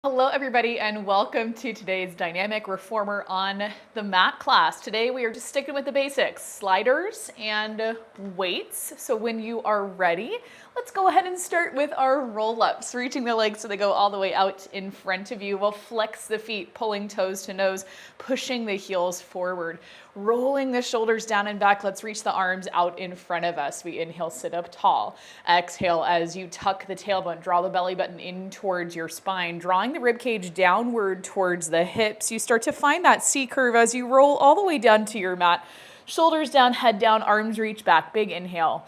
Hello everybody and welcome to today's Dynamic Reformer on the Mat class. Today we are just sticking with the basics, sliders and weights. So when you are ready, let's go ahead and start with our roll-ups. Reaching the legs so they go all the way out in front of you. We'll flex the feet, pulling toes to nose, pushing the heels forward, rolling the shoulders down and back. Let's reach the arms out in front of us. We inhale, sit up tall. Exhale as you tuck the tailbone, draw the belly button in towards your spine, drawing the rib cage downward towards the hips. You start to find that C curve as you roll all the way down to your mat. Shoulders down, head down, arms reach back. Big inhale.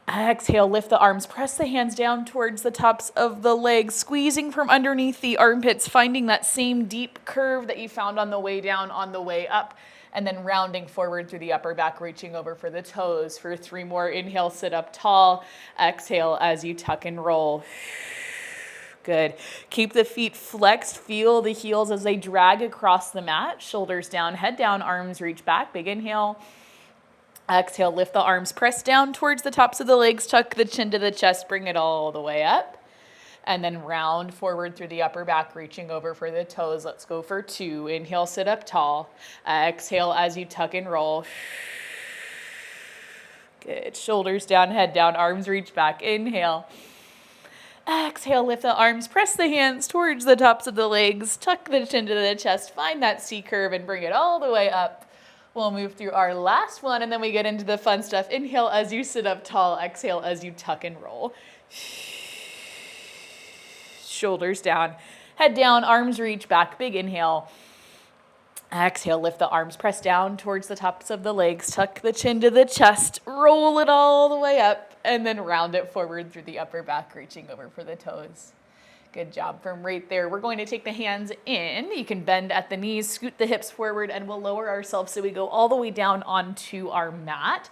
Exhale, lift the arms, press the hands down towards the tops of the legs, squeezing from underneath the armpits, finding that same deep curve that you found on the way down, on the way up, and then rounding forward through the upper back, reaching over for the toes. For 3 more, inhale, sit up tall. Exhale as you tuck and roll. Good. Keep the feet flexed. Feel the heels as they drag across the mat. Shoulders down, head down, arms reach back. Big inhale. Exhale, lift the arms, press down towards the tops of the legs, tuck the chin to the chest, bring it all the way up. And then round forward through the upper back, reaching over for the toes. Let's go for 2. Inhale, sit up tall. Exhale as you tuck and roll. Good. Shoulders down, head down, arms reach back. Inhale. Exhale, lift the arms, press the hands towards the tops of the legs, tuck the chin to the chest, find that C curve and bring it all the way up. We'll move through our last one and then we get into the fun stuff. Inhale as you sit up tall, exhale as you tuck and roll. Shoulders down, head down, arms reach back, big inhale. Exhale, lift the arms, press down towards the tops of the legs, tuck the chin to the chest, roll it all the way up, and then round it forward through the upper back, reaching over for the toes. Good job from right there. We're going to take the hands in. You can bend at the knees, scoot the hips forward, and we'll lower ourselves so we go all the way down onto our mat.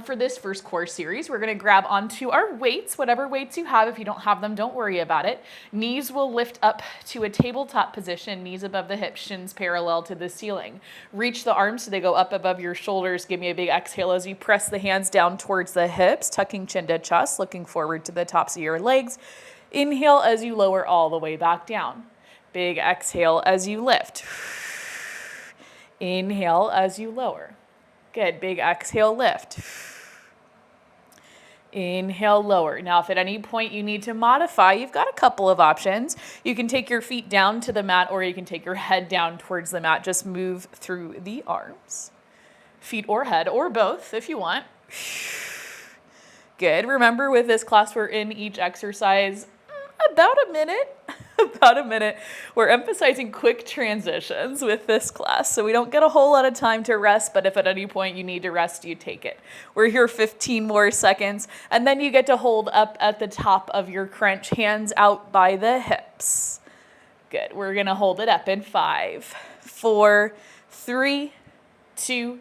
For this first core series, we're going to grab onto our weights, whatever weights you have. If you don't have them, don't worry about it. Knees will lift up to a tabletop position, knees above the hips, shins parallel to the ceiling. Reach the arms so they go up above your shoulders. Give me a big exhale as you press the hands down towards the hips, tucking chin to chest, looking forward to the tops of your legs. Inhale as you lower all the way back down. Big exhale as you lift. Inhale as you lower. Good. Big exhale, lift. Inhale, lower. Now, if at any point you need to modify, you've got a couple of options. You can take your feet down to the mat or you can take your head down towards the mat. Just move through the arms. Feet or head or both if you want. Good. Remember, with this class, we're in each exercise about a minute. We're emphasizing quick transitions with this class, so we don't get a whole lot of time to rest, but if at any point you need to rest, you take it. We're here 15 more seconds, and then you get to hold up at the top of your crunch, hands out by the hips. Good. We're going to hold it up in 5, 4, 3, 2,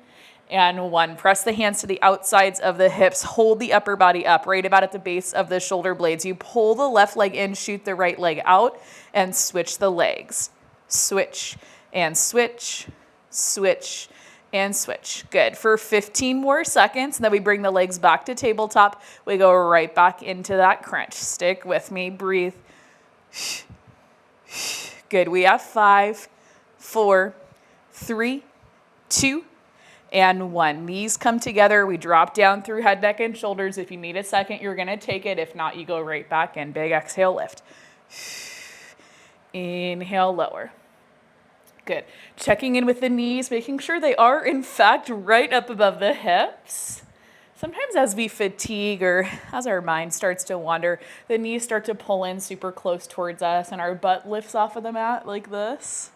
and 1. Press the hands to the outsides of the hips. Hold the upper body up right about at the base of the shoulder blades. You pull the left leg in, shoot the right leg out, and switch the legs. Switch and switch, switch and switch. Good. For 15 more seconds, and then we bring the legs back to tabletop. We go right back into that crunch. Stick with me. Breathe. Good. We have 5, 4, 3, 2, and 1. Knees come together. We drop down through head, neck, and shoulders. If you need a second, you're going to take it. If not, you go right back in. Big exhale, lift. Inhale, lower. Good. Checking in with the knees, making sure they are, in fact, right up above the hips. Sometimes as we fatigue or as our mind starts to wander, the knees start to pull in super close towards us and our butt lifts off of the mat like this.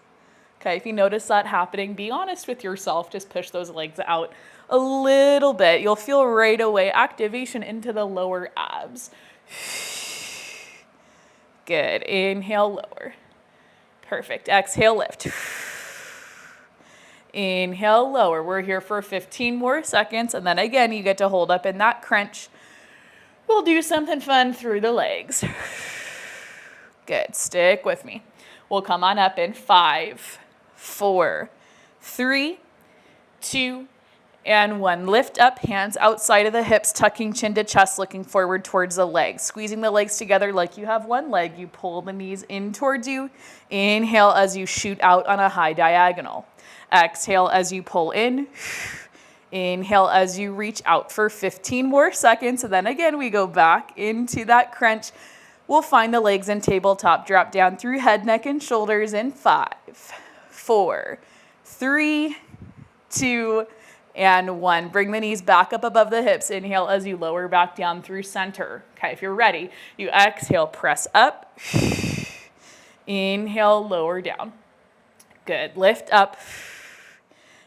Okay, if you notice that happening, be honest with yourself. Just push those legs out a little bit. You'll feel right away activation into the lower abs. Good. Inhale, lower. Perfect. Exhale, lift. Inhale, lower. We're here for 15 more seconds, and then again, you get to hold up in that crunch. We'll do something fun through the legs. Good. Stick with me. We'll come on up in 5, 4, 3, 2, And 1. Lift up, hands outside of the hips, tucking chin to chest, looking forward towards the legs. Squeezing the legs together like you have one leg. You pull the knees in towards you. Inhale as you shoot out on a high diagonal. Exhale as you pull in. Inhale as you reach out for 15 more seconds. And then again, we go back into that crunch. We'll find the legs in tabletop. Drop down through head, neck, and shoulders in 5, 4, 3, 2, and 1. Bring the knees back up above the hips. Inhale as you lower back down through center. Okay, if you're ready, you exhale, press up. Inhale, lower down. Good. Lift up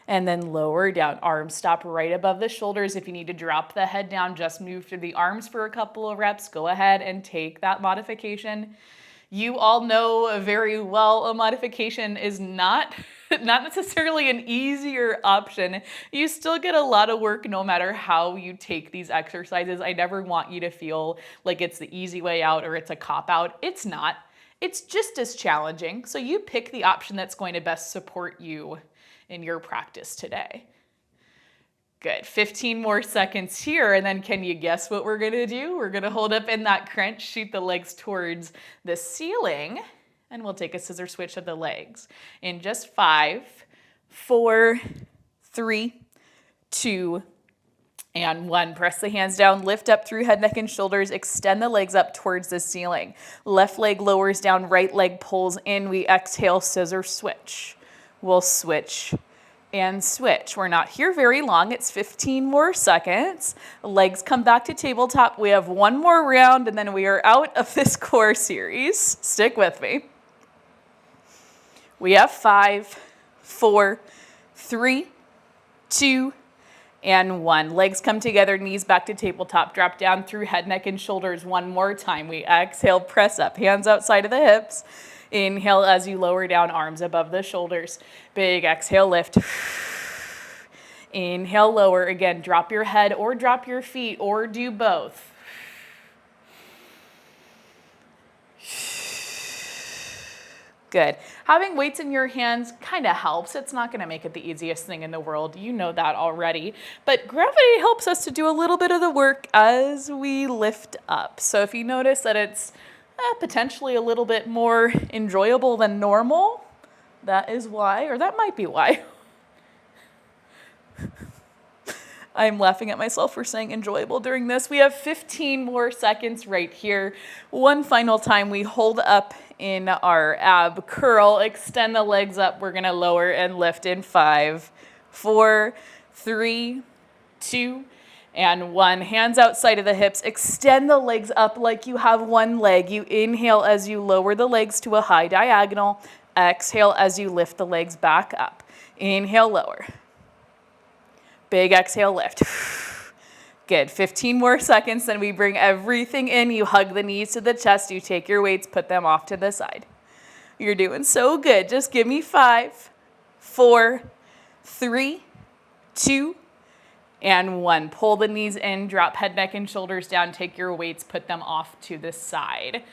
and then lower down. Arms stop right above the shoulders. If you need to drop the head down, just move through the arms for a couple of reps. Go ahead and take that modification. You all know very well a modification is not necessarily an easier option. You still get a lot of work no matter how you take these exercises. I never want you to feel like it's the easy way out or it's a cop-out. It's not. It's just as challenging. So you pick the option that's going to best support you in your practice today. Good. 15 more seconds here, and then can you guess what we're gonna do? We're gonna hold up in that crunch, shoot the legs towards the ceiling, and we'll take a scissor switch of the legs. In just 5, 4, 3, 2, and 1. Press the hands down, lift up through head, neck, and shoulders, extend the legs up towards the ceiling. Left leg lowers down, right leg pulls in. We exhale, scissor switch. We'll switch and switch. We're not here very long. It's 15 more seconds. Legs come back to tabletop. We have one more round and then we are out of this core series. Stick with me. We have 5, 4, 3, 2, and 1. Legs come together, knees back to tabletop. Drop down through head, neck, and shoulders one more time. We exhale, press up, hands outside of the hips. Inhale as you lower down, arms above the shoulders. Big exhale, lift. Inhale, lower. Again, drop your head or drop your feet or do both. Good. Having weights in your hands kind of helps. It's not going to make it the easiest thing in the world. You know that already. But gravity helps us to do a little bit of the work as we lift up. So if you notice that it's potentially a little bit more enjoyable than normal, that is why, or that might be why. I'm laughing at myself for saying enjoyable during this. We have 15 more seconds right here. One final time, we hold up in our ab curl, extend the legs up. We're gonna lower and lift in 5, 4, 3, 2, and 1. Hands outside of the hips. Extend the legs up like you have one leg. You inhale as you lower the legs to a high diagonal. Exhale as you lift the legs back up. Inhale, lower. Big exhale, lift. Good. 15 more seconds, then we bring everything in. You hug the knees to the chest. You take your weights, put them off to the side. You're doing so good. Just give me 5, 4, 3, 2, and 1. Pull the knees in, drop head, neck, and shoulders down. Take your weights, put them off to the side.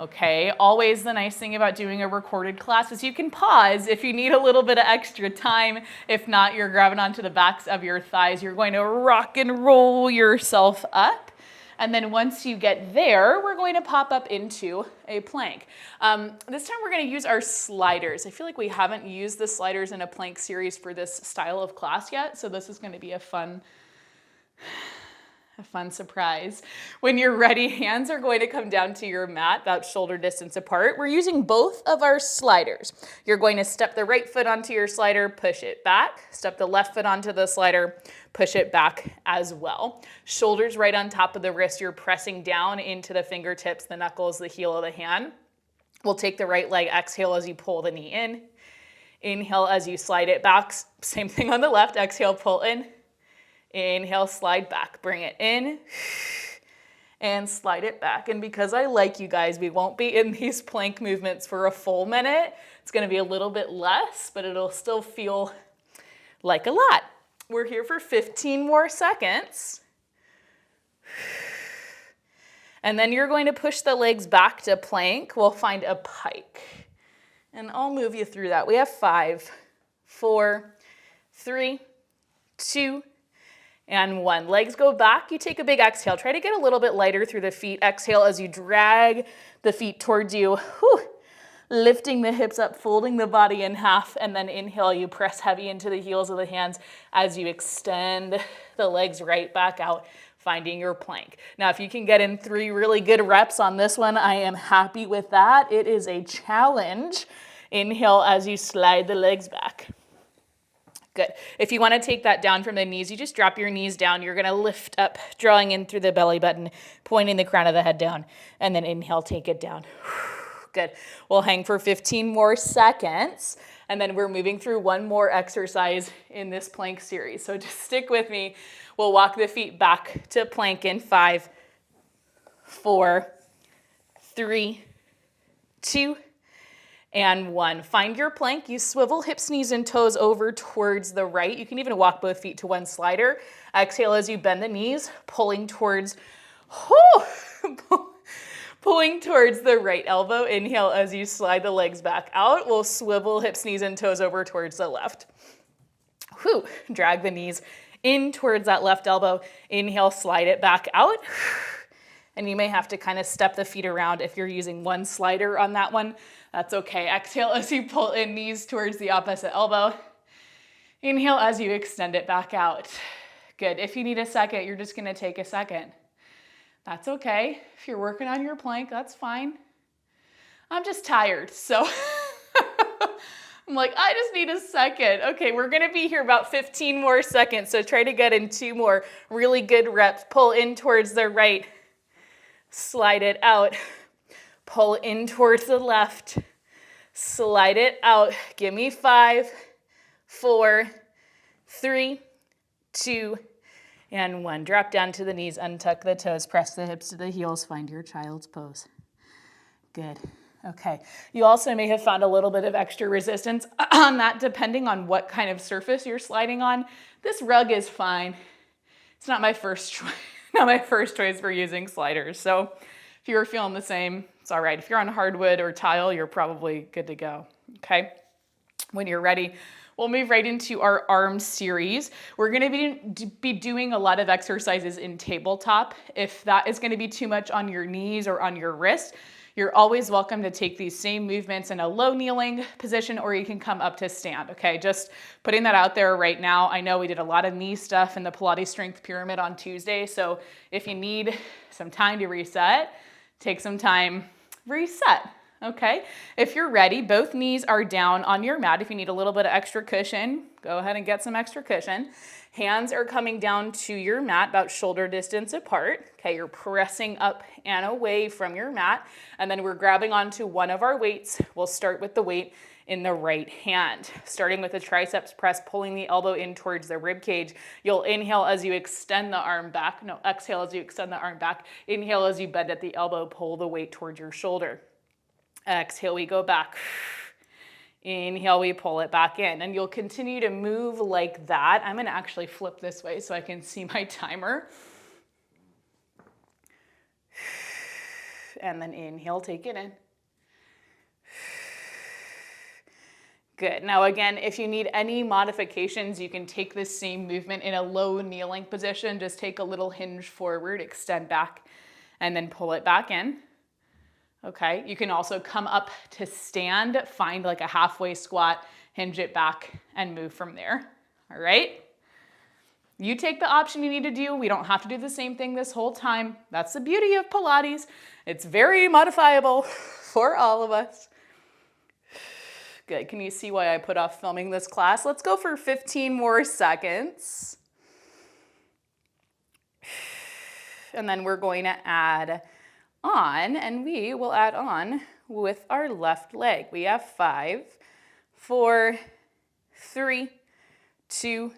Okay, always the nice thing about doing a recorded class is you can pause if you need a little bit of extra time. If not, you're grabbing onto the backs of your thighs. You're going to rock and roll yourself up. And then once you get there, we're going to pop up into a plank. This time we're going to use our sliders. I feel like we haven't used the sliders in a plank series for this style of class yet, so this is going to be a fun surprise. When you're ready, hands are going to come down to your mat, about shoulder distance apart. We're using both of our sliders. You're going to step the right foot onto your slider, push it back. Step the left foot onto the slider, push it back as well. Shoulders right on top of the wrist. You're pressing down into the fingertips, the knuckles, the heel of the hand. We'll take the right leg, exhale as you pull the knee in. Inhale as you slide it back. Same thing on the left, exhale, pull in. Inhale, slide back, bring it in, and slide it back. And because I like you guys, we won't be in these plank movements for a full minute. It's gonna be a little bit less, but it'll still feel like a lot. We're here for 15 more seconds. And then you're going to push the legs back to plank. We'll find a pike. And I'll move you through that. We have 5, 4, 3, 2, and 1. Legs go back. You take a big exhale. Try to get a little bit lighter through the feet. Exhale as you drag the feet towards you. Whew. Lifting the hips up, folding the body in half, and then inhale, you press heavy into the heels of the hands as you extend the legs right back out, finding your plank. Now, if you can get in 3 really good reps on this one, I am happy with that. It is a challenge. Inhale as you slide the legs back. Good. If you want to take that down from the knees, you just drop your knees down. You're going to lift up, drawing in through the belly button, pointing the crown of the head down, and then inhale, take it down. Good. We'll hang for 15 more seconds, and then we're moving through one more exercise in this plank series. So just stick with me. We'll walk the feet back to plank in 5, 4, 3, 2, and 1. Find your plank. You swivel hips, knees, and toes over towards the right. You can even walk both feet to one slider. Exhale as you bend the knees, pulling towards the right elbow. Inhale as you slide the legs back out. We'll swivel hips, knees, and toes over towards the left. Whew. Drag the knees in towards that left elbow. Inhale, slide it back out. And you may have to kind of step the feet around if you're using one slider on that one. That's okay. Exhale as you pull in, knees towards the opposite elbow. Inhale as you extend it back out. Good. If you need a second, you're just going to take a second. That's okay. If you're working on your plank, that's fine. I'm just tired, so I'm like, I just need a second. Okay, we're going to be here about 15 more seconds, so try to get in 2 more really good reps. Pull in towards the right, slide it out. Pull in towards the left, slide it out. Give me 5, 4, 3, 2, and 1. Drop down to the knees, untuck the toes, press the hips to the heels, find your child's pose. Good. Okay. You also may have found a little bit of extra resistance on that depending on what kind of surface you're sliding on. This rug is fine. It's not my first choice for using sliders. So if you were feeling the same, it's all right. If you're on hardwood or tile, you're probably good to go. Okay. When you're ready, we'll move right into our arm series. We're going to be doing a lot of exercises in tabletop. If that is going to be too much on your knees or on your wrist, you're always welcome to take these same movements in a low kneeling position, or you can come up to stand, okay? Just putting that out there right now. I know we did a lot of knee stuff in the Pilates Strength Pyramid on Tuesday, so if you need some time to reset, take some time, reset, okay? If you're ready, both knees are down on your mat. If you need a little bit of extra cushion, go ahead and get some extra cushion. Hands are coming down to your mat about shoulder distance apart. Okay, you're pressing up and away from your mat, and then we're grabbing onto one of our weights. We'll start with the weight in the right hand, starting with the triceps press, pulling the elbow in towards the rib cage. You'll inhale as you extend the arm back. No, exhale as you extend the arm back. Inhale as you bend at the elbow, pull the weight towards your shoulder. Exhale, we go back. Inhale, we pull it back in, and you'll continue to move like that. I'm gonna actually flip this way so I can see my timer. And then inhale, take it in. Good. Now again, if you need any modifications, you can take this same movement in a low kneeling position. Just take a little hinge forward, extend back, and then pull it back in. Okay, you can also come up to stand, find like a halfway squat, hinge it back, and move from there. All right? You take the option you need to do. We don't have to do the same thing this whole time. That's the beauty of Pilates. It's very modifiable for all of us. Good. Can you see why I put off filming this class? Let's go for 15 more seconds. And then we're going to add on, and we will add on with our left leg. We have 5, 4, 3, 2,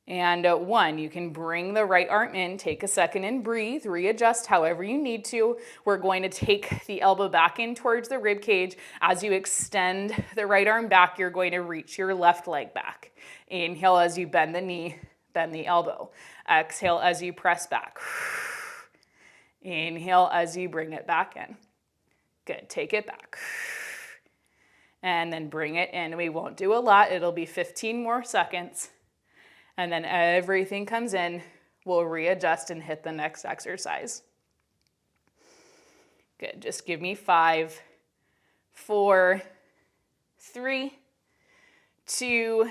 and 1. You can bring the right arm in, take a second and breathe, readjust however you need to. We're going to take the elbow back in towards the rib cage. As you extend the right arm back, you're going to reach your left leg back. Inhale as you bend the knee, bend the elbow. Exhale as you press back. Inhale as you bring it back in. Good, take it back. And then bring it in. We won't do a lot, it'll be 15 more seconds. And then everything comes in, we'll readjust and hit the next exercise. Good, just give me 5, 4, 3, 2,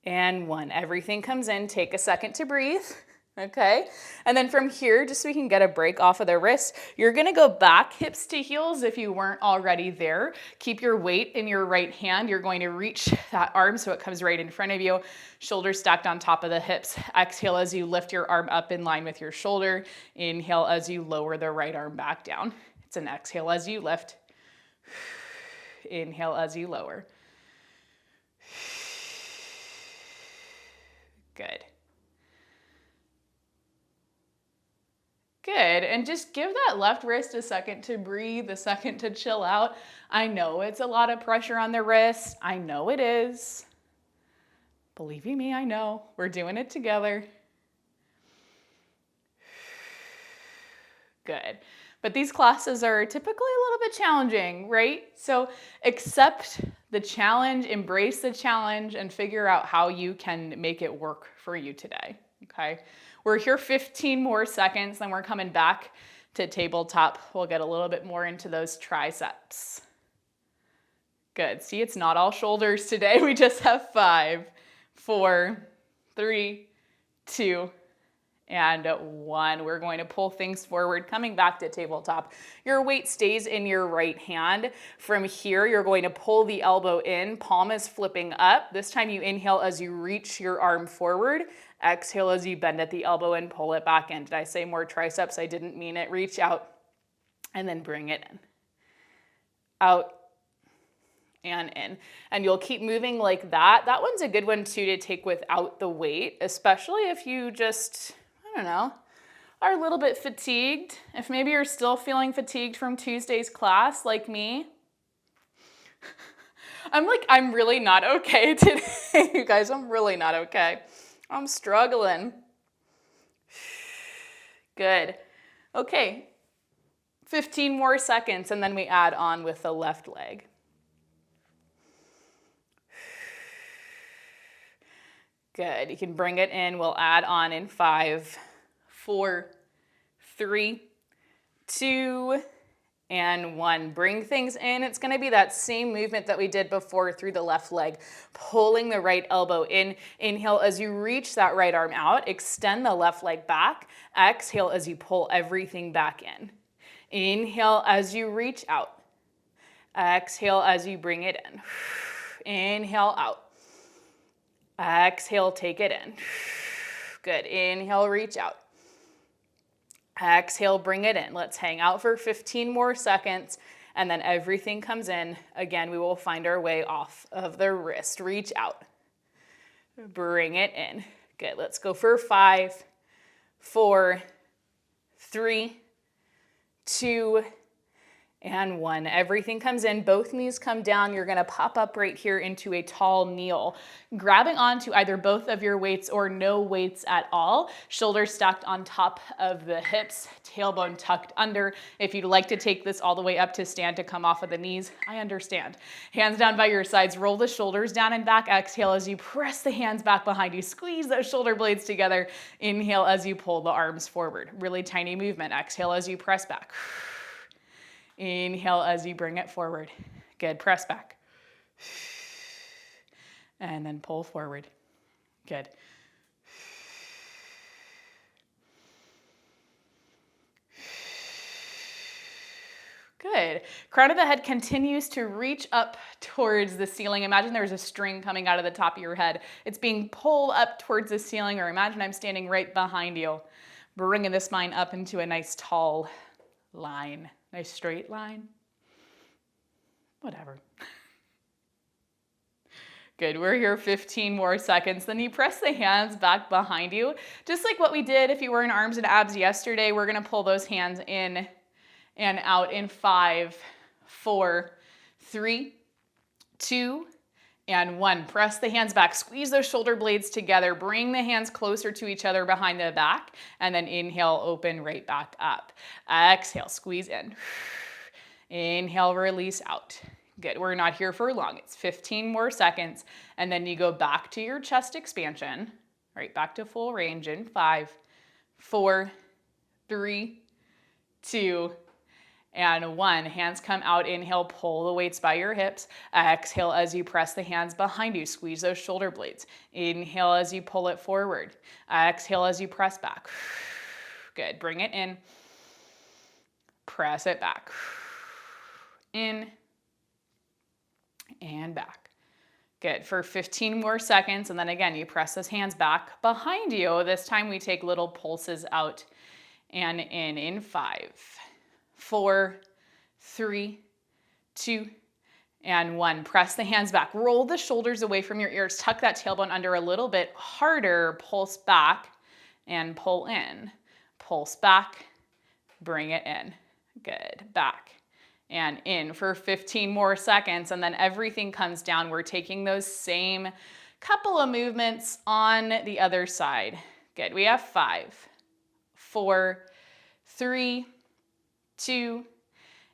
and 1. Everything comes in, take a second to breathe, okay? And then from here, just so we can get a break off of the wrist, you're gonna go back hips to heels if you weren't already there. Keep your weight in your right hand. You're going to reach that arm so it comes right in front of you. Shoulders stacked on top of the hips. Exhale as you lift your arm up in line with your shoulder. Inhale as you lower the right arm back down. It's an exhale as you lift. Inhale as you lower. Good. Good, and just give that left wrist a second to breathe, a second to chill out. I know it's a lot of pressure on the wrist. I know it is. Believe you me, I know. We're doing it together. Good. But these classes are typically a little bit challenging, right? So accept the challenge, embrace the challenge, and figure out how you can make it work for you today, okay? We're here 15 more seconds, then we're coming back to tabletop. We'll get a little bit more into those triceps. Good, see, it's not all shoulders today. We just have 5, 4, 3, 2, and 1. We're going to pull things forward, coming back to tabletop. Your weight stays in your right hand. From here, you're going to pull the elbow in, palm is flipping up. This time you inhale as you reach your arm forward. Exhale as you bend at the elbow and pull it back in. Did I say more triceps? I didn't mean it. Reach out and then bring it in. Out and in. And you'll keep moving like that. That one's a good one too to take without the weight, especially if you just, I don't know, are a little bit fatigued. If maybe you're still feeling fatigued from Tuesday's class like me. I'm really not okay today, you guys. I'm really not okay. I'm struggling. Good. Okay, 15 more seconds and then we add on with the left leg. Good, you can bring it in. We'll add on in 5, 4, 3, 2, and 1. Bring things in. It's gonna be that same movement that we did before through the left leg. Pulling the right elbow in. Inhale as you reach that right arm out. Extend the left leg back. Exhale as you pull everything back in. Inhale as you reach out. Exhale as you bring it in. Inhale out. Exhale, take it in. Good. Inhale, reach out. Exhale, bring it in. Let's hang out for 15 more seconds, and then everything comes in. Again, we will find our way off of the wrist. Reach out. Bring it in. Good. Let's go for 5, 4, 3, 2, and 1. Everything comes in, both knees come down. You're gonna pop up right here into a tall kneel, grabbing onto either both of your weights or no weights at all. Shoulders stacked on top of the hips, tailbone tucked under. If you'd like to take this all the way up to stand to come off of the knees, I understand. Hands down by your sides, roll the shoulders down and back. Exhale as you press the hands back behind you. Squeeze those shoulder blades together. Inhale as you pull the arms forward. Really tiny movement. Exhale as you press back. Inhale as you bring it forward. Good, press back. And then pull forward. Good. Good. Crown of the head continues to reach up towards the ceiling. Imagine there's a string coming out of the top of your head. It's being pulled up towards the ceiling, or imagine I'm standing right behind you, bringing the spine up into a nice tall line. Nice straight line. Whatever. Good, we're here 15 more seconds. Then you press the hands back behind you. Just like what we did if you were in arms and abs yesterday, we're gonna pull those hands in and out in 5, 4, 3, 2, and 1. Press the hands back, squeeze those shoulder blades together, bring the hands closer to each other behind the back, and then inhale, open right back up. Exhale, squeeze in. Inhale, release out. Good, we're not here for long. It's 15 more seconds, and then you go back to your chest expansion. All right, back to full range in 5, 4, 3, 2, and 1. Hands come out. Inhale, pull the weights by your hips. Exhale as you press the hands behind you. Squeeze those shoulder blades. Inhale as you pull it forward. Exhale as you press back. Good. Bring it in. Press it back. In and back. Good. For 15 more seconds, and then again, you press those hands back behind you. This time we take little pulses out and in 5, 4, 3, 2, and 1. Press the hands back. Roll the shoulders away from your ears. Tuck that tailbone under a little bit harder. Pulse back and pull in. Pulse back. Bring it in. Good. Back and in for 15 more seconds, and then everything comes down. We're taking those same couple of movements on the other side. Good. We have 5, 4, 3, 2,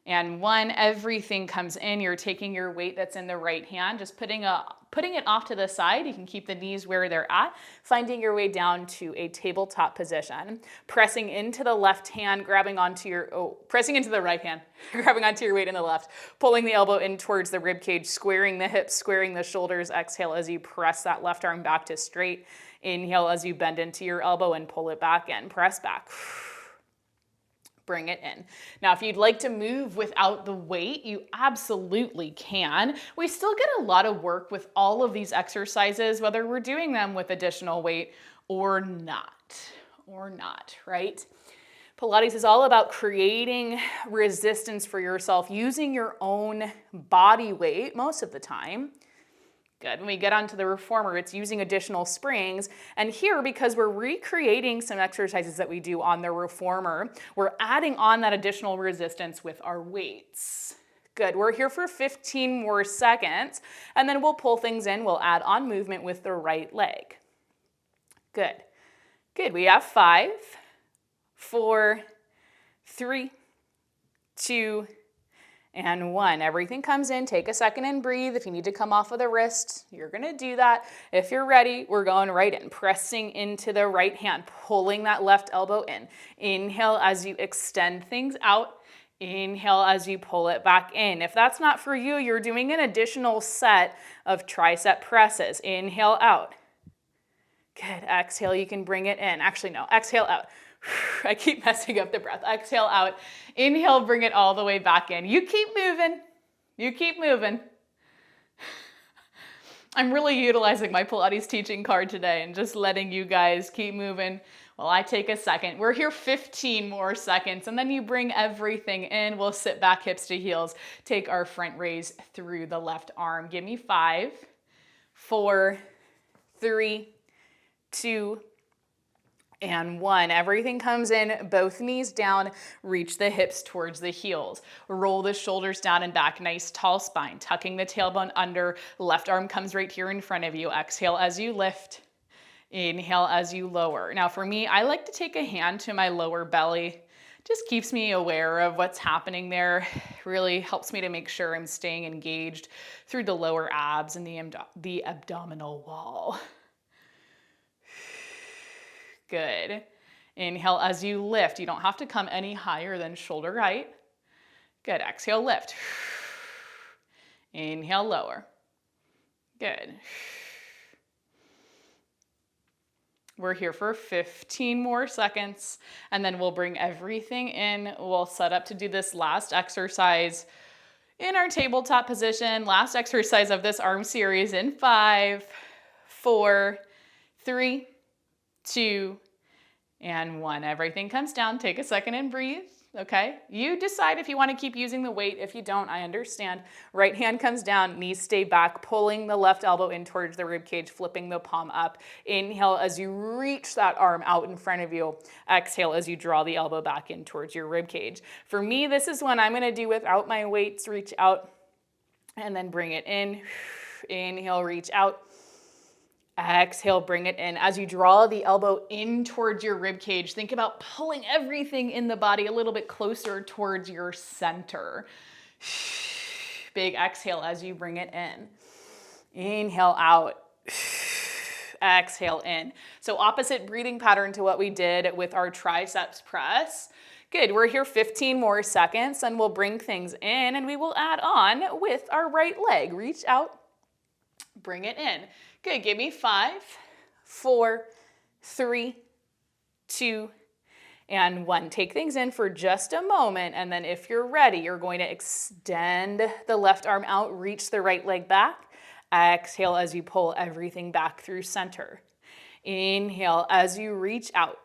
and 1. Everything comes in. You're taking your weight that's in the right hand, just putting it off to the side. You can keep the knees where they're at, finding your way down to a tabletop position. Pressing into the left hand, pressing into the right hand, grabbing onto your weight in the left, pulling the elbow in towards the rib cage, squaring the hips, squaring the shoulders. Exhale as you press that left arm back to straight. Inhale as you bend into your elbow and pull it back in. Press back. Bring it in. Now, if you'd like to move without the weight, you absolutely can. We still get a lot of work with all of these exercises, whether we're doing them with additional weight or not, right? Pilates is all about creating resistance for yourself, using your own body weight most of the time. Good. When we get onto the reformer, it's using additional springs. And here, because we're recreating some exercises that we do on the reformer, we're adding on that additional resistance with our weights. Good. We're here for 15 more seconds, and then we'll pull things in. We'll add on movement with the right leg. Good. Good. We have 5, 4, 3, 2, and 1. Everything comes in. Take a second and breathe. If you need to come off of the wrist, you're going to do that. If you're ready, we're going right in. Pressing into the right hand, pulling that left elbow in. Inhale as you extend things out. Inhale as you pull it back in. If that's not for you, you're doing an additional set of tricep presses. Inhale out. Good. Exhale, you can bring it in. Actually, no. Exhale out. I keep messing up the breath. Exhale out. Inhale, bring it all the way back in. You keep moving. You keep moving. I'm really utilizing my Pilates teaching card today and just letting you guys keep moving while I take a second. We're here 15 more seconds, and then you bring everything in. We'll sit back, hips to heels. Take our front raise through the left arm. Give me 5, 4, 3, 2, and 1. Everything comes in, both knees down, reach the hips towards the heels. Roll the shoulders down and back, nice tall spine, tucking the tailbone under. Left arm comes right here in front of you. Exhale as you lift. Inhale as you lower. Now for me, I like to take a hand to my lower belly. Just keeps me aware of what's happening there. Really helps me to make sure I'm staying engaged through the lower abs and the abdominal wall. Good. Inhale as you lift. You don't have to come any higher than shoulder height. Good. Exhale, lift. Inhale, lower. Good. We're here for 15 more seconds, and then we'll bring everything in. We'll set up to do this last exercise in our tabletop position. Last exercise of this arm series in 5, 4, 3, 2, and 1. Everything comes down. Take a second and breathe. Okay? You decide if you want to keep using the weight. If you don't, I understand. Right hand comes down, knees stay back, pulling the left elbow in towards the rib cage, flipping the palm up. Inhale as you reach that arm out in front of you. Exhale as you draw the elbow back in towards your rib cage. For me, this is one I'm going to do without my weights. Reach out and then bring it in. Inhale, reach out. Exhale, bring it in. As you draw the elbow in towards your rib cage, think about pulling everything in the body a little bit closer towards your center. Big exhale as you bring it in. Inhale out. exhale in. So opposite breathing pattern to what we did with our triceps press. Good, we're here 15 more seconds and we'll bring things in and we will add on with our right leg. Reach out, bring it in. Good, give me 5, 4, 3, 2, and 1. Take things in for just a moment, and then if you're ready, you're going to extend the left arm out, reach the right leg back. Exhale as you pull everything back through center. Inhale as you reach out.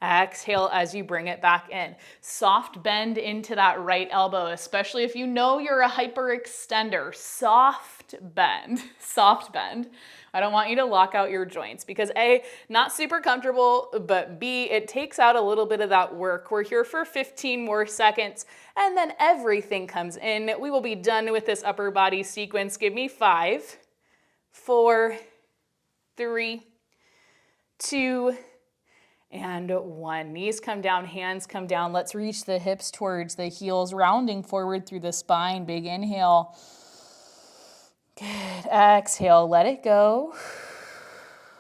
Exhale as you bring it back in. Soft bend into that right elbow, especially if you know you're a hyperextender. Soft bend, soft bend. I don't want you to lock out your joints because A, not super comfortable, but B, it takes out a little bit of that work. We're here for 15 more seconds and then everything comes in. We will be done with this upper body sequence. Give me 5, 4, 3, 2, and 1. Knees come down, hands come down. Let's reach the hips towards the heels, rounding forward through the spine. Big inhale. Good. Exhale, let it go.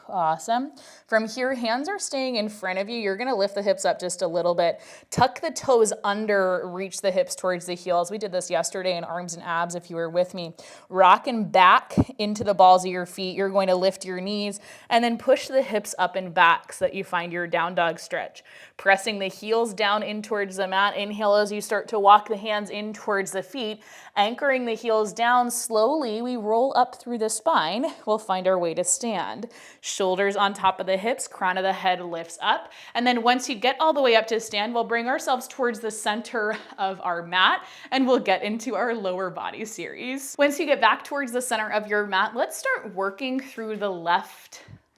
Awesome. From here, hands are staying in front of you. You're going to lift the hips up just a little bit. Tuck the toes under, reach the hips towards the heels. We did this yesterday in arms and abs if you were with me. Rocking back into the balls of your feet. You're going to lift your knees and then push the hips up and back so that you find your down dog stretch. Pressing the heels down in towards the mat. Inhale as you start to walk the hands in towards the feet. Anchoring the heels down slowly, we roll up through the spine. We'll find our way to stand. Shoulders on top of the hips, crown of the head lifts up. And then once you get all the way up to stand, we'll bring ourselves towards the center of our mat and we'll get into our lower body series. Once you get back towards the center of your mat, let's start working through the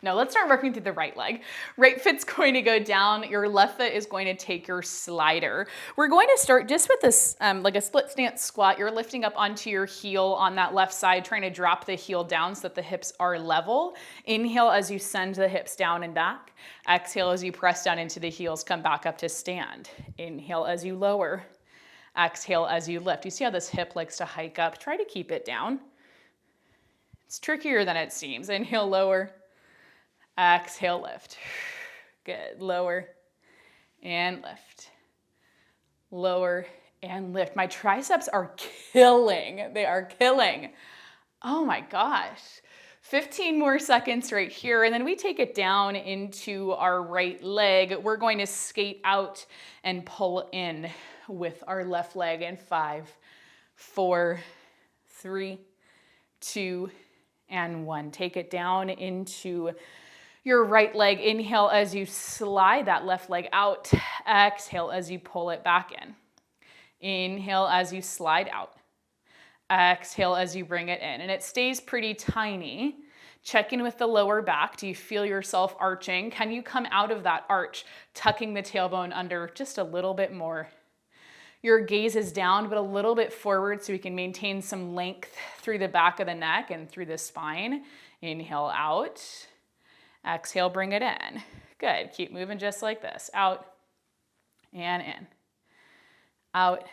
let's start working through the right leg. Right foot's going to go down. Your left foot is going to take your slider. We're going to start just with this, like a split stance squat. You're lifting up onto your heel on that left side, trying to drop the heel down so that the hips are level. Inhale as you send the hips down and back. Exhale as you press down into the heels, come back up to stand. Inhale as you lower. Exhale as you lift. You see how this hip likes to hike up? Try to keep it down. It's trickier than it seems. Inhale, lower. Exhale, lift. Good. Lower and lift. Lower and lift. My triceps are killing. They are killing. Oh my gosh. 15 more seconds right here. And then we take it down into our right leg. We're going to skate out and pull in with our left leg in 5, 4, 3, 2, and 1. Take it down into your right leg. Inhale as you slide that left leg out. Exhale as you pull it back in. Inhale as you slide out. Exhale as you bring it in. And it stays pretty tiny. Check in with the lower back. Do you feel yourself arching? Can you come out of that arch, tucking the tailbone under just a little bit more? Your gaze is down, but a little bit forward so we can maintain some length through the back of the neck and through the spine. Inhale out. Exhale, bring it in. Good. Keep moving just like this. Out and in. Out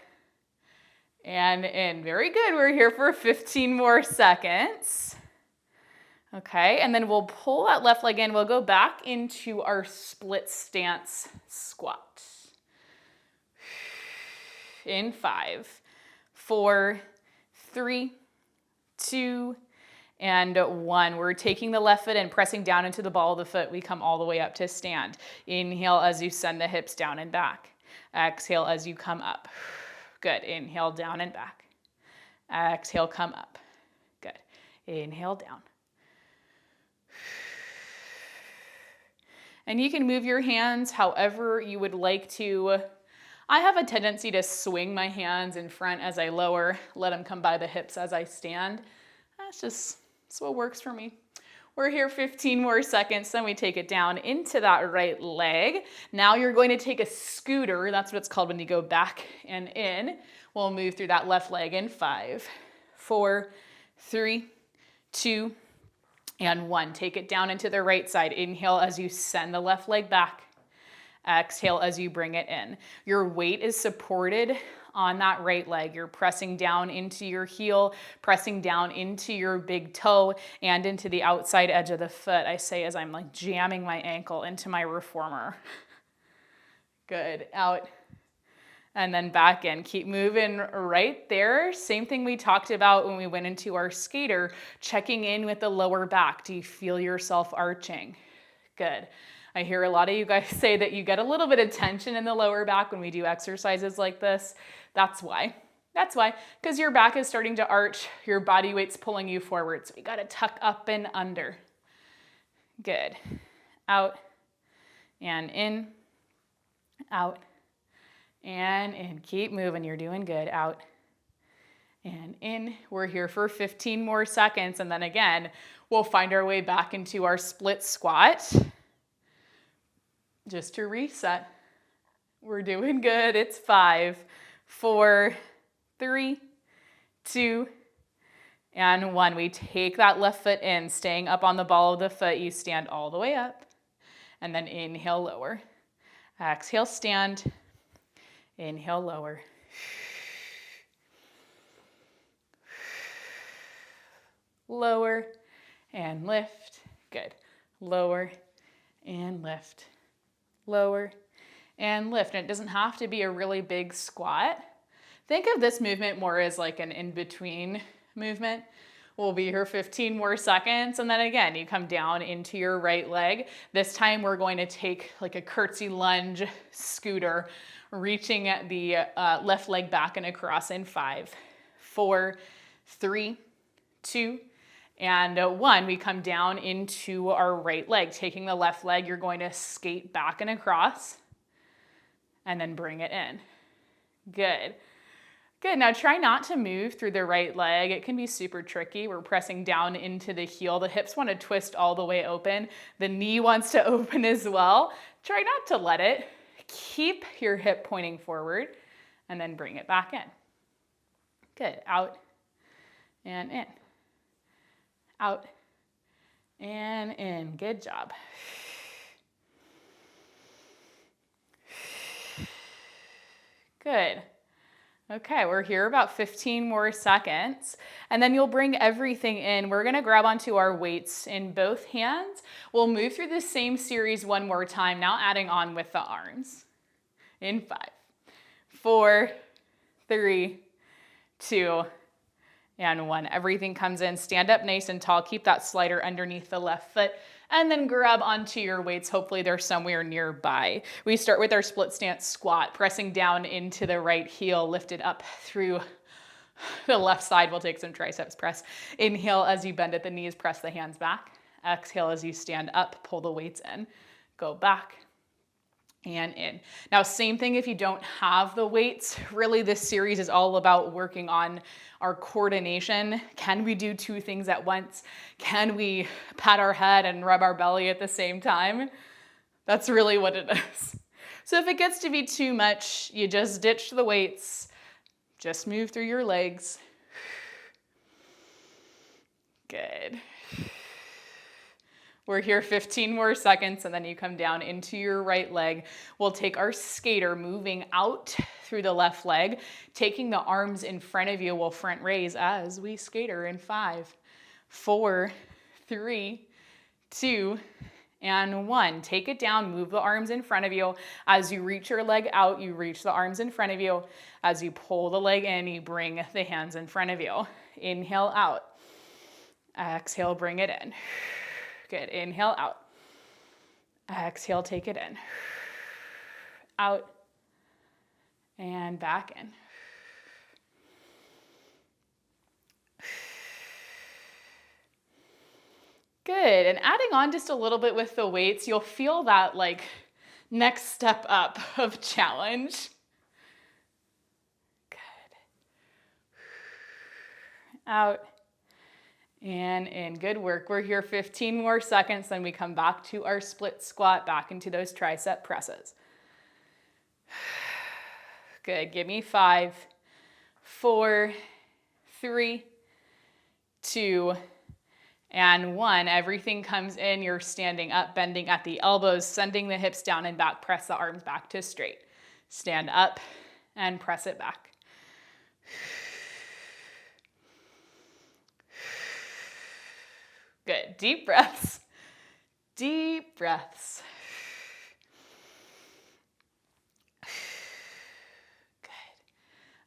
and in. Very good. We're here for 15 more seconds. Okay, and then we'll pull that left leg in. We'll go back into our split stance squat. In 5, 4, 3, 2, and 1. We're taking the left foot and pressing down into the ball of the foot. We come all the way up to stand. Inhale as you send the hips down and back. Exhale as you come up. Good. Inhale down and back. Exhale, come up. Good. Inhale down. And you can move your hands however you would like to. I have a tendency to swing my hands in front as I lower, let them come by the hips as I stand. That's what works for me. We're here 15 more seconds, then we take it down into that right leg. Now you're going to take a scooter. That's what it's called when you go back and in. We'll move through that left leg in 5, 4, 3, 2, and 1. Take it down into the right side. Inhale as you send the left leg back. Exhale as you bring it in. Your weight is supported on that right leg. You're pressing down into your heel, pressing down into your big toe and into the outside edge of the foot. I say as I'm like jamming my ankle into my reformer. Good, out. And then back in. Keep moving right there. Same thing we talked about when we went into our skater, checking in with the lower back. Do you feel yourself arching? Good. I hear a lot of you guys say that you get a little bit of tension in the lower back when we do exercises like this. That's why. That's why, because your back is starting to arch, your body weight's pulling you forward. So we got to tuck up and under. Good. Out and in, out and in. Keep moving. You're doing good. Out and in. We're here for 15 more seconds. And then again, we'll find our way back into our split squat. Just to reset. We're doing good. It's 5, 4, 3, 2, and 1. We take that left foot in, staying up on the ball of the foot. You stand all the way up, and then inhale, lower. Exhale, stand. Inhale, lower. Lower and lift. Good. Lower and lift. Lower and lift. And it doesn't have to be a really big squat. Think of this movement more as like an in-between movement. We'll be here 15 more seconds. And then again, you come down into your right leg. This time we're going to take like a curtsy lunge scooter, reaching at the left leg back and across in 5, 4, 3, 2, and 1. We come down into our right leg. Taking the left leg, you're going to skate back and across and then bring it in. Good. Good. Now try not to move through the right leg. It can be super tricky. We're pressing down into the heel. The hips want to twist all the way open. The knee wants to open as well. Try not to let it. Keep your hip pointing forward and then bring it back in. Good. Out and in. Out and in. Good job. Good. Okay, we're here about 15 more seconds, and then you'll bring everything in. We're gonna grab onto our weights in both hands. We'll move through the same series one more time, now adding on with the arms. In 5, 4, 3, 2, and 1. Everything comes in. Stand up nice and tall. Keep that slider underneath the left foot, and then grab onto your weights. Hopefully they're somewhere nearby. We start with our split stance squat, pressing down into the right heel, lifted up through the left side. We'll take some triceps press. Inhale as you bend at the knees, press the hands back. Exhale as you stand up, pull the weights in. Go back and in. Now, same thing if you don't have the weights. Really, this series is all about working on our coordination. Can we do 2 things at once? Can we pat our head and rub our belly at the same time? That's really what it is. So if it gets to be too much, you just ditch the weights. Just move through your legs. Good. We're here 15 more seconds, and then you come down into your right leg. We'll take our skater, moving out through the left leg, taking the arms in front of you. We'll front raise as we skater in 5, 4, 3, 2, and 1. Take it down, move the arms in front of you. As you reach your leg out, you reach the arms in front of you. As you pull the leg in, you bring the hands in front of you. Inhale out. Exhale, bring it in. Good. Inhale out. Exhale, take it in. Out and back in. Good. And adding on just a little bit with the weights, you'll feel that like next step up of challenge. Good. Out and in. Good work. We're here 15 more seconds, then we come back to our split squat, back into those tricep presses. Good. Give me 5, 4, 3, 2, and 1. Everything comes in. You're standing up, bending at the elbows, sending the hips down and back. Press the arms back to straight. Stand up and press it back. Good. Deep breaths. Deep breaths. Good.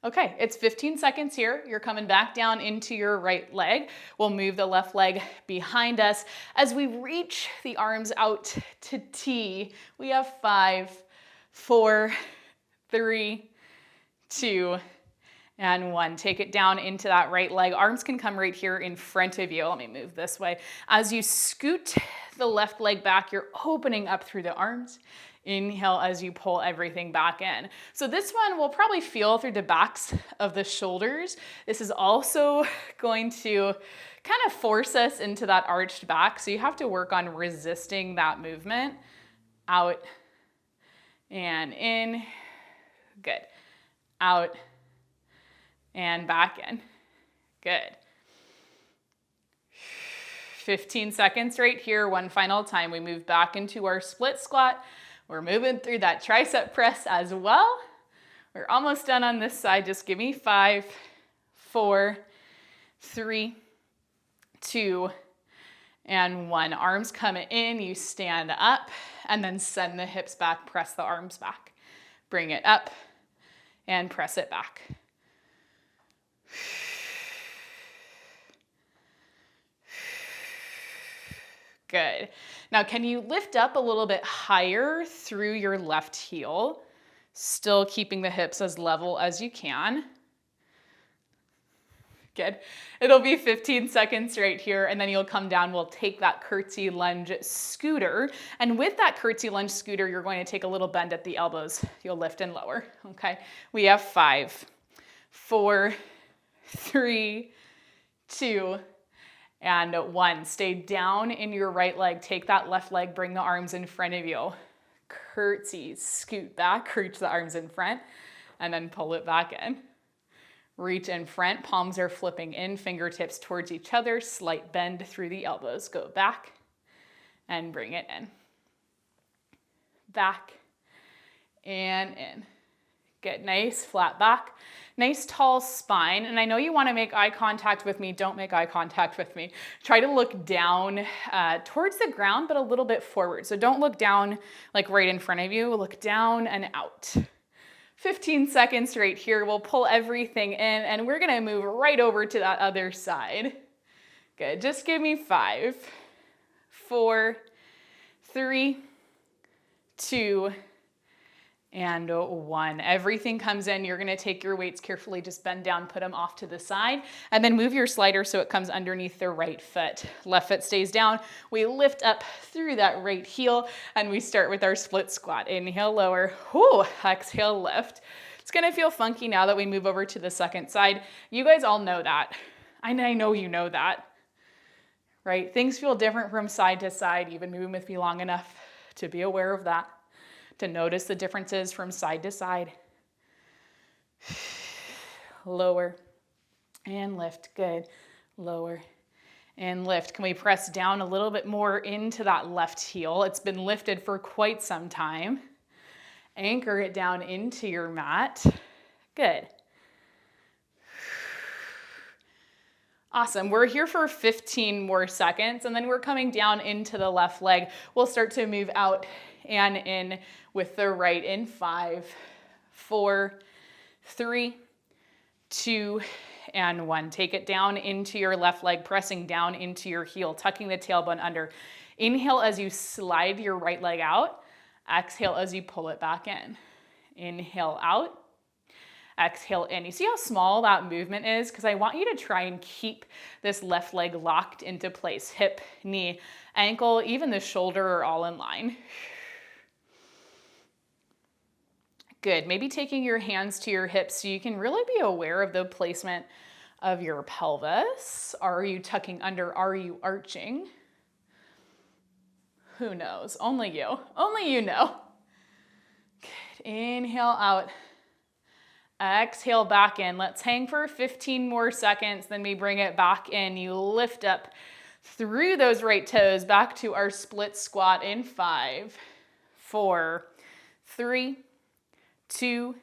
Okay, it's 15 seconds here. You're coming back down into your right leg. We'll move the left leg behind us. As we reach the arms out to T, we have 5, 4, 3, 2, and 1. Take it down into that right leg. Arms can come right here in front of you. Let me move this way. As you scoot the left leg back, you're opening up through the arms. Inhale as you pull everything back in. So this one will probably feel through the backs of the shoulders. This is also going to kind of force us into that arched back. So you have to work on resisting that movement. Out and in. Good. Out and back in. Good. 15 seconds right here. One final time. We move back into our split squat. We're moving through that tricep press as well. We're almost done on this side. Just give me 5, 4, 3, 2, and 1. Arms coming in. You stand up and then send the hips back. Press the arms back. Bring it up and press it back. Good. Now, can you lift up a little bit higher through your left heel, still keeping the hips as level as you can? Good. It'll be 15 seconds right here, and then you'll come down. We'll take that curtsy lunge scooter, and with that curtsy lunge scooter, you're going to take a little bend at the elbows. You'll lift and lower, okay? We have 5, 4, 3, 2, and 1. Stay down in your right leg. Take that left leg, bring the arms in front of you. Curtsy, scoot back, reach the arms in front, and then pull it back in. Reach in front, palms are flipping in, fingertips towards each other, slight bend through the elbows. Go back and bring it in. Back and in. Get nice flat back, nice tall spine. And I know you want to make eye contact with me. Don't make eye contact with me. Try to look down towards the ground, but a little bit forward. So don't look down like right in front of you. Look down and out. 15 seconds right here. We'll pull everything in and we're going to move right over to that other side. Good. Just give me 5, 4, 3, 2, and 1. Everything comes in. You're going to take your weights carefully, just bend down, put them off to the side, and then move your slider so it comes underneath the right foot. Left foot stays down. We lift up through that right heel, and we start with our split squat. Inhale, lower. Whoo, exhale, lift. It's going to feel funky now that we move over to the second side. You guys all know that. I know you know that, right? Things feel different from side to side. You've been moving with me long enough to be aware of that, to notice the differences from side to side. Lower and lift. Good. Lower and lift. Can we press down a little bit more into that left heel? It's been lifted for quite some time. Anchor it down into your mat. Good. Awesome. We're here for 15 more seconds, and then we're coming down into the left leg. We'll start to move out and in with the right in 5, 4, 3, 2, and 1. Take it down into your left leg, pressing down into your heel, tucking the tailbone under. Inhale as you slide your right leg out. Exhale as you pull it back in. Inhale out. Exhale in. You see how small that movement is? Because I want you to try and keep this left leg locked into place. Hip, knee, ankle, even the shoulder are all in line. Good. Maybe taking your hands to your hips so you can really be aware of the placement of your pelvis. Are you tucking under? Are you arching? Who knows? Only you. Only you know. Good. Inhale out. Exhale back in. Let's hang for 15 more seconds. Then we bring it back in. You lift up through those right toes back to our split squat in 5, 4, 3, 2,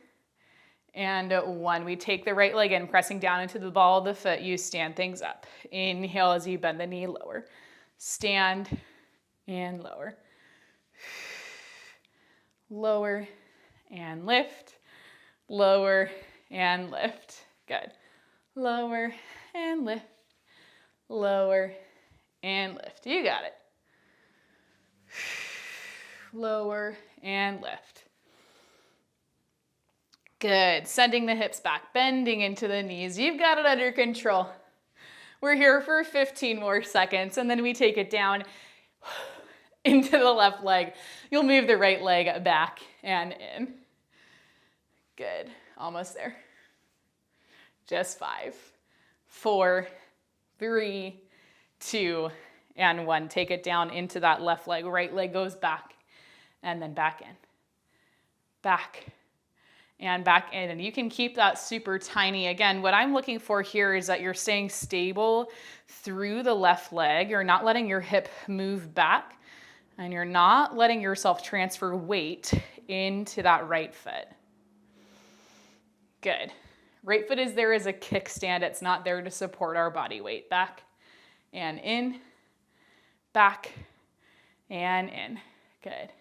and 1. We take the right leg in, pressing down into the ball of the foot. You stand things up. Inhale as you bend the knee lower. Stand and lower. Lower and lift. Lower and lift. Good. Lower and lift. Lower and lift. You got it. Lower and lift. Good. Sending the hips back, bending into the knees. You've got it under control. We're here for 15 more seconds, and then we take it down into the left leg. You'll move the right leg back and in. Good. Almost there. Just 5, 4, 3, 2, and 1. Take it down into that left leg. Right leg goes back and then back in. Back and back in. And you can keep that super tiny. Again, what I'm looking for here is that you're staying stable through the left leg. You're not letting your hip move back, and you're not letting yourself transfer weight into that right foot. Good. Right foot is there as a kickstand. It's not there to support our body weight. Back and in, back and in. Good.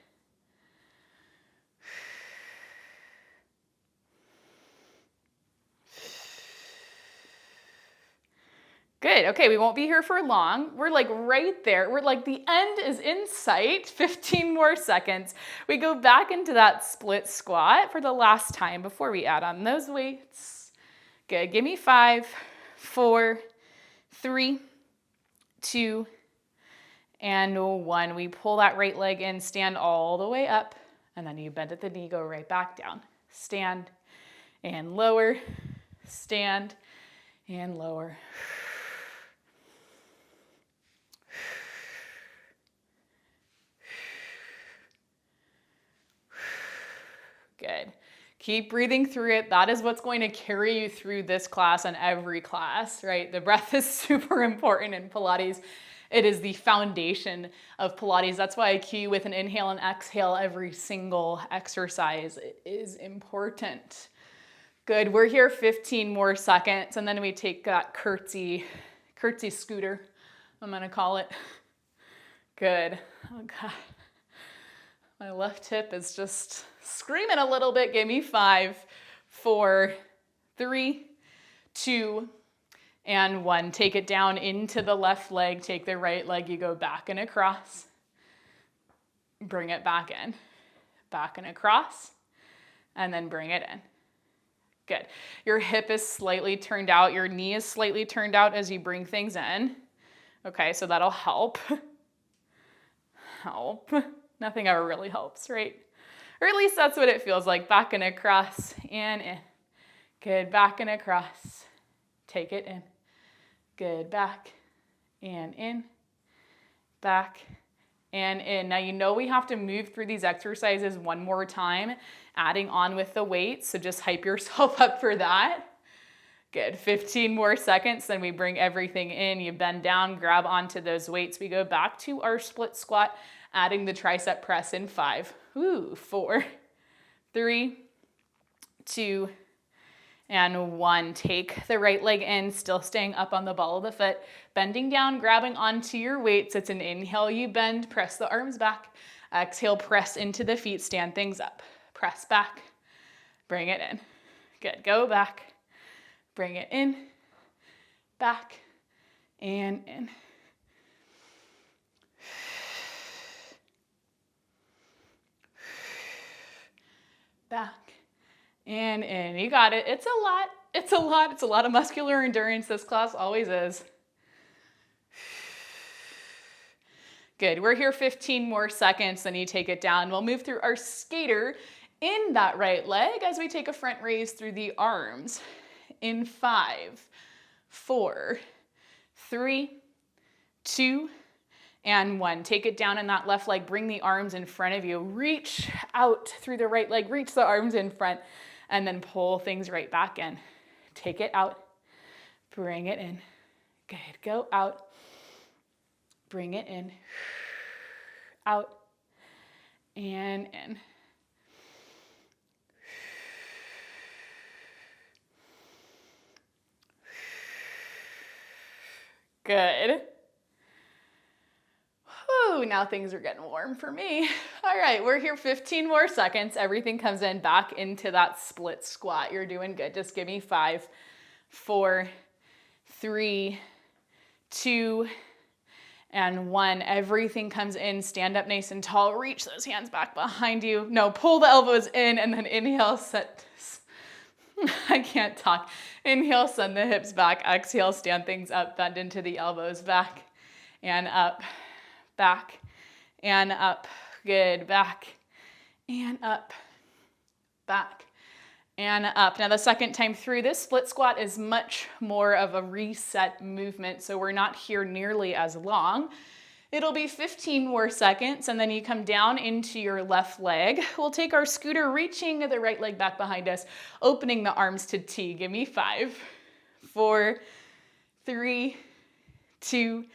Good. Okay, we won't be here for long. We're like right there. We're like the end is in sight. 15 more seconds. We go back into that split squat for the last time before we add on those weights. Good. Give me 5, 4, 3, 2, and 1. We pull that right leg in, stand all the way up, and then you bend at the knee, go right back down. Stand and lower, stand and lower. Good. Keep breathing through it. That is what's going to carry you through this class and every class, right? The breath is super important in Pilates. It is the foundation of Pilates. That's why I cue with an inhale and exhale every single exercise. It is important. Good. We're here 15 more seconds, and then we take that curtsy scooter, I'm going to call it. Good. Oh, God. My left hip is just screaming a little bit. Give me 5, 4, 3, 2, and 1. Take it down into the left leg. Take the right leg. You go back and across. Bring it back in. Back and across. And then bring it in. Good. Your hip is slightly turned out. Your knee is slightly turned out as you bring things in. Okay, so that'll help. Help. Nothing ever really helps, right? Or at least that's what it feels like. Back and across and in. Good. Back and across. Take it in. Good. Back and in. Back and in. Now you know we have to move through these exercises one more time, adding on with the weights. So just hype yourself up for that. Good. 15 more seconds. Then we bring everything in. You bend down, grab onto those weights. We go back to our split squat, adding the tricep press in 5, 4, 3, 2, and 1. Take the right leg in, still staying up on the ball of the foot, bending down, grabbing onto your weights. It's an inhale, you bend, press the arms back. Exhale, press into the feet, stand things up. Press back, bring it in. Good, go back, bring it in, back, and in. Back and in. You got it. It's a lot. It's a lot. It's a lot of muscular endurance. This class always is. Good. We're here 15 more seconds. Then you take it down. We'll move through our skater in that right leg as we take a front raise through the arms in 5, 4, 3, 2, and 1. Take it down in that left leg. Bring the arms in front of you. Reach out through the right leg. Reach the arms in front and then pull things right back in. Take it out. Bring it in. Good. Go out. Bring it in. Out and in. Good. Whew, now things are getting warm for me. All right, we're here 15 more seconds. Everything comes in back into that split squat. You're doing good. Just give me 5, 4, 3, 2, and 1. Everything comes in. Stand up nice and tall. Reach those hands back behind you. No, pull the elbows in and then inhale, set. I can't talk. Inhale, send the hips back. Exhale, stand things up. Bend into the elbows. Back and up. Back and up. Good. Back and up. Back and up. Now the second time through, this split squat is much more of a reset movement, so we're not here nearly as long. It'll be 15 more seconds, and then you come down into your left leg. We'll take our scooter, reaching the right leg back behind us, opening the arms to T. Give me 5, 4, 3, 2,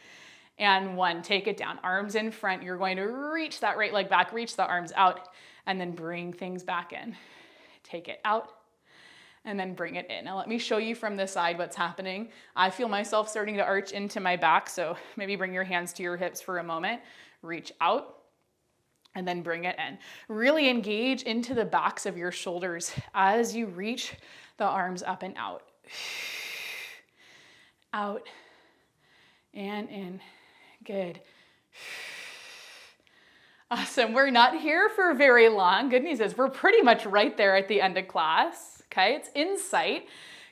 and 1. Take it down. Arms in front. You're going to reach that right leg back, reach the arms out, and then bring things back in. Take it out, and then bring it in. Now let me show you from the side what's happening. I feel myself starting to arch into my back, so maybe bring your hands to your hips for a moment. Reach out, and then bring it in. Really engage into the backs of your shoulders as you reach the arms up and out. Out, and in. Good. Awesome. We're not here for very long. Good news is we're pretty much right there at the end of class. Okay, it's in sight.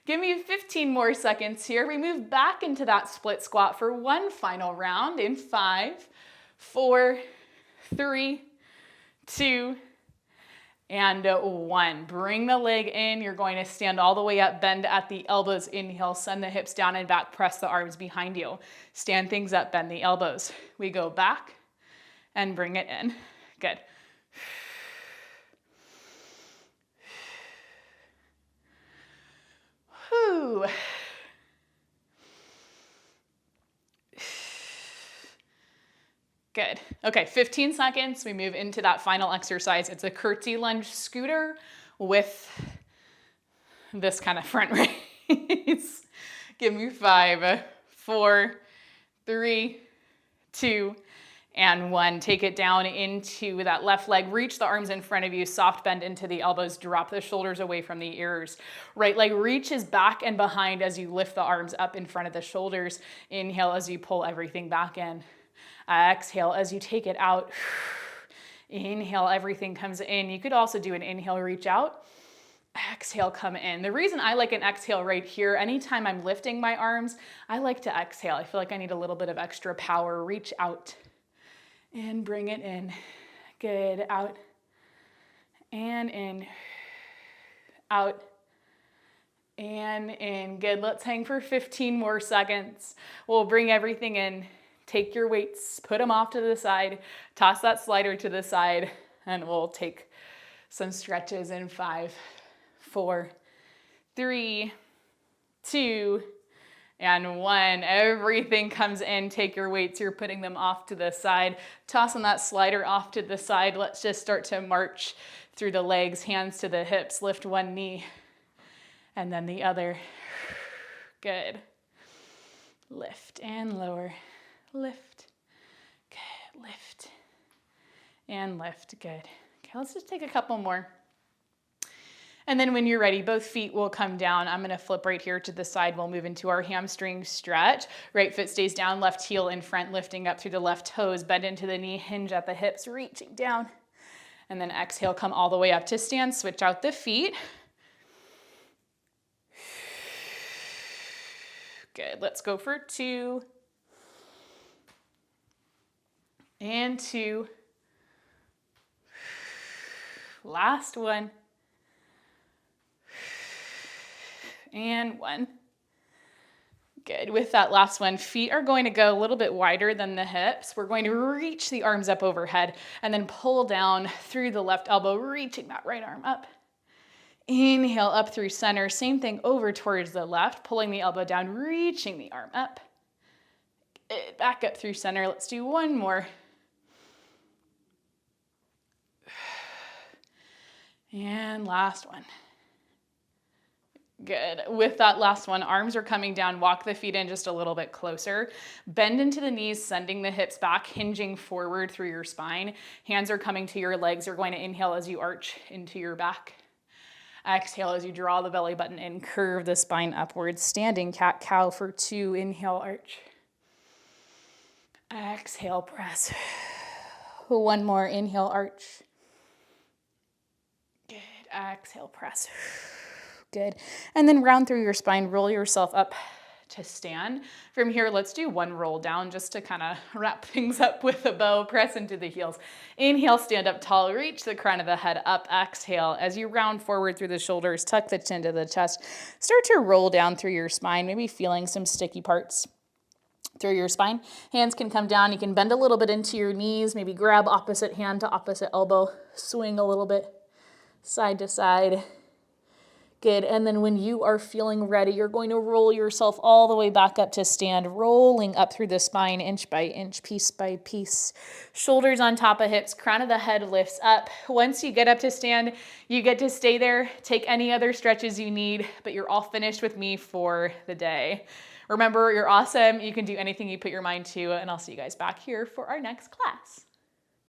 Give me 15 more seconds here. We move back into that split squat for one final round in 5, 4, 3, 2, and 1. Bring the leg in. You're going to stand all the way up, bend at the elbows. Inhale, send the hips down and back, press the arms behind you. Stand things up, bend the elbows. We go back and bring it in. Good. Whew. Good. Okay, 15 seconds. We move into that final exercise. It's a curtsy lunge scooter with this kind of front raise. Give me 5, 4, 3, 2, and 1. Take it down into that left leg. Reach the arms in front of you. Soft bend into the elbows. Drop the shoulders away from the ears. Right leg reaches back and behind as you lift the arms up in front of the shoulders. Inhale as you pull everything back in. Exhale as you take it out. Inhale, everything comes in. You could also do an inhale, reach out. Exhale, come in. The reason I like an exhale right here, anytime I'm lifting my arms, I like to exhale. I feel like I need a little bit of extra power. Reach out and bring it in. Good. Out and in. Out and in. Good. Let's hang for 15 more seconds. We'll bring everything in. Take your weights, put them off to the side, toss that slider to the side, and we'll take some stretches in 5, 4, 3, 2, and 1. Everything comes in. Take your weights. You're putting them off to the side. Tossing that slider off to the side. Let's just start to march through the legs, hands to the hips. Lift one knee and then the other. Good. Lift and lower. Lift. Good. Lift and lift. Good. Okay, let's just take a couple more. And then when you're ready, both feet will come down. I'm going to flip right here to the side. We'll move into our hamstring stretch. Right foot stays down, left heel in front, lifting up through the left toes. Bend into the knee, hinge at the hips, reaching down. And then exhale, come all the way up to stand. Switch out the feet. Good. Let's go for 2. And 2. Last one. And 1. Good. With that last one, feet are going to go a little bit wider than the hips. We're going to reach the arms up overhead and then pull down through the left elbow, reaching that right arm up. Inhale up through center. Same thing over towards the left, pulling the elbow down, reaching the arm up. Good. Back up through center. Let's do one more. And last one. Good. With that last one, arms are coming down, walk the feet in just a little bit closer. Bend into the knees, sending the hips back, hinging forward through your spine. Hands are coming to your legs. You're going to inhale as you arch into your back. Exhale as you draw the belly button in, curve the spine upwards. Standing cat-cow for 2. Inhale, arch. Exhale, press. 1 more. Inhale, arch. Good. Exhale, press. Good. And then round through your spine, roll yourself up to stand. From here, let's do 1 roll down just to kind of wrap things up with a bow. Press into the heels. Inhale, stand up tall, reach the crown of the head up. Exhale, as you round forward through the shoulders, tuck the chin to the chest. Start to roll down through your spine, maybe feeling some sticky parts through your spine. Hands can come down. You can bend a little bit into your knees, maybe grab opposite hand to opposite elbow, swing a little bit side to side. Good. And then when you are feeling ready, you're going to roll yourself all the way back up to stand, rolling up through the spine, inch by inch, piece by piece. Shoulders on top of hips, crown of the head lifts up. Once you get up to stand, you get to stay there, take any other stretches you need, but you're all finished with me for the day. Remember, you're awesome. You can do anything you put your mind to, and I'll see you guys back here for our next class.